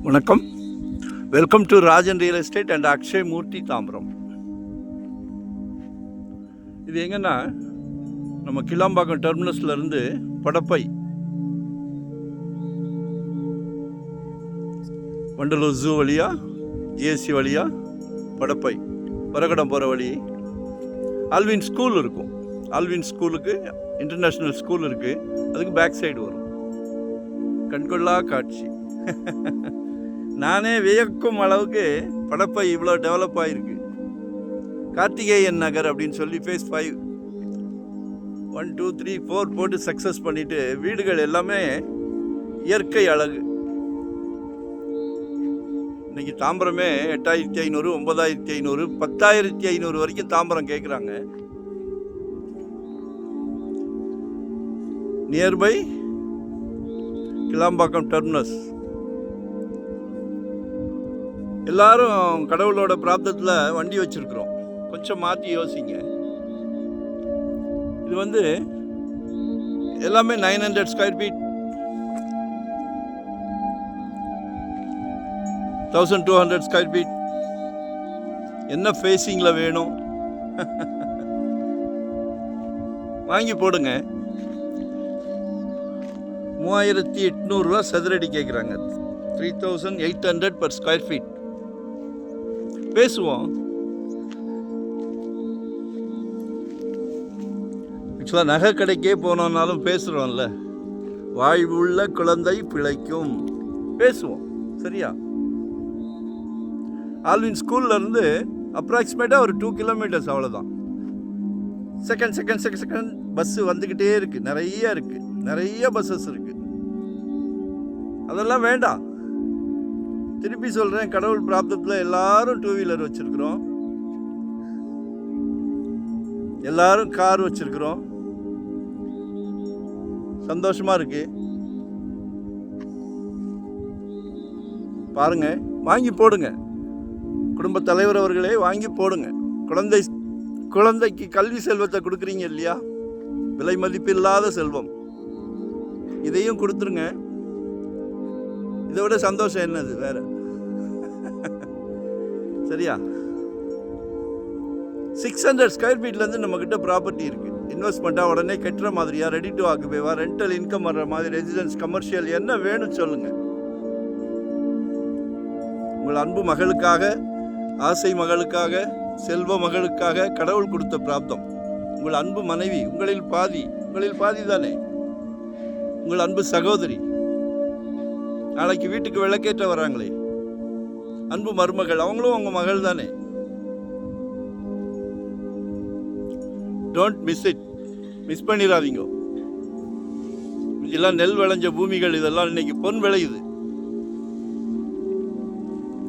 வணக்கம். Welcome to Rajan real estate and Akshay Murthy Tambaram. இது எங்கன்னா நம்ம கிளாம்பாக்கம் டெர்மினஸ்லேருந்து படப்பை வண்டலூர் ஜூ வழியாக ஏசி வழியாக படப்பை வரகடம் போகிற வழி ஆல்வின் ஸ்கூல் இருக்கும். ஆல்வின் ஸ்கூலுக்கு இன்டர்நேஷ்னல் ஸ்கூல் இருக்குது, அதுக்கு பேக் சைடு வரும். கண்கொள்ளா காட்சி. நானே வியக்கும் அளவுக்கு படப்பை இவ்வளோ டெவலப் ஆகிருக்கு. கார்த்திகேயன் நகர் அப்படின்னு சொல்லி ஃபேஸ் 5 1 2 3 4 போட்டு சக்ஸஸ் பண்ணிவிட்டு வீடுகள் எல்லாமே இயற்கை அழகு. இன்றைக்கி தாம்பரமே 8500 9500 10500 வரைக்கும் தாம்பரம் கேட்குறாங்க. Nearby Kilambakkam terminus. எல்லாரும் கடவுளோட பிராப்தத்தில் வண்டி வச்சுருக்குறோம். கொஞ்சம் மாற்றி யோசிங்க. இது எல்லாமே 900 ஸ்கொயர் ஃபீட், 1200 ஸ்கொயர் ஃபீட். என்ன ஃபேஸிங்கில் வேணும் வாங்கி போடுங்க. 3800 ரூபா சதுரடி கேட்குறாங்க. 3800 பர் ஸ்கொயர் ஃபீட். பேசுவோம். ஆக்சுவலாக நகை கடைக்கே போனோம்னாலும் பேசுகிறோம்ல. வாழ்வுள்ள குழந்தை பிழைக்கும். பேசுவோம் சரியா? ஆல்வின் ஸ்கூல்லேருந்து அப்ராக்சிமேட்டாக ஒரு 2 கிலோமீட்டர்ஸ் அவ்வளோதான். செகண்ட் பஸ்ஸு வந்துக்கிட்டே இருக்குது. நிறைய பஸ்ஸஸ் இருக்குது. அதெல்லாம் வேண்டாம். திருப்பி சொல்கிறேன், கடவுள் பிராப்தத்தில் எல்லாரும் 2 வீலர் வச்சுருக்குறோம், எல்லாரும் கார் வச்சுருக்குறோம். சந்தோஷமாக இருக்கு. பாருங்க, வாங்கி போடுங்க. குடும்ப தலைவர் அவர்களே வாங்கி போடுங்க. குழந்தைக்கு கல்வி செல்வத்தை கொடுக்குறீங்க இல்லையா? விலை மதிப்பில்லாத செல்வம். இதையும் கொடுத்துருங்க. இதை விட சந்தோஷம் என்னது வேற? சரியா? 600 ஸ்கொயர் ஃபீட்லேருந்து நம்மக்கிட்ட ப்ராப்பர்ட்டி இருக்குது. இன்வெஸ்ட்மெண்ட்டாக உடனே கட்டுற மாதிரியா, ரெடி டு ஆக்குபேவா, ரெண்டல் இன்கம் வர்ற மாதிரி, ரெசிடென்ஸ், கமர்ஷியல், என்ன வேணும்னு சொல்லுங்க. உங்கள் அன்பு மகளுக்காக, ஆசை மகளுக்காக, செல்வ மகளுக்காக கடவுள் கொடுத்த பிராப்தம். உங்கள் அன்பு மனைவி, உங்களில் பாதி தானே. உங்கள் அன்பு சகோதரி, நாளைக்கு வீட்டுக்கு விளக்கேற்ற வராங்களே, அன்பு மருமகள், அவங்களும் உங்க மகள் தானே. டோன்ட் மிஸ் பண்ணிடாதீங்க. இதெல்லாம் நெல் விளைஞ்ச பூமிகள், இதெல்லாம் இன்னைக்கு பொன் விளையுது.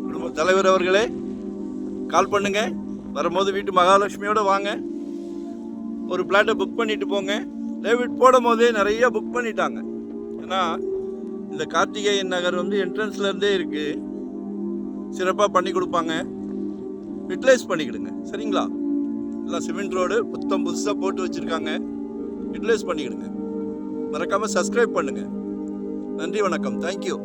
குடும்ப தலைவர் அவர்களே கால் பண்ணுங்க. வரும்போது வீட்டு மகாலட்சுமியோட வாங்க. ஒரு பிளாட்டை புக் பண்ணிட்டு போங்க. டேவிட் போடும் போதே நிறைய புக் பண்ணிட்டாங்க. ஏன்னா இந்த கார்த்திகேயன் நகர் என்ட்ரன்ஸ்லேருந்தே இருக்குது. சிறப்பாக பண்ணி கொடுப்பாங்க. யூட்டிலைஸ் பண்ணிக்கிடுங்க சரிங்களா? எல்லாம் சிமெண்ட் ரோடு புதுசாக போட்டு வச்சுருக்காங்க. யூட்டிலைஸ் பண்ணிக்கிடுங்க. மறக்காமல் சப்ஸ்கிரைப் பண்ணுங்கள். நன்றி, வணக்கம், தேங்க்யூ.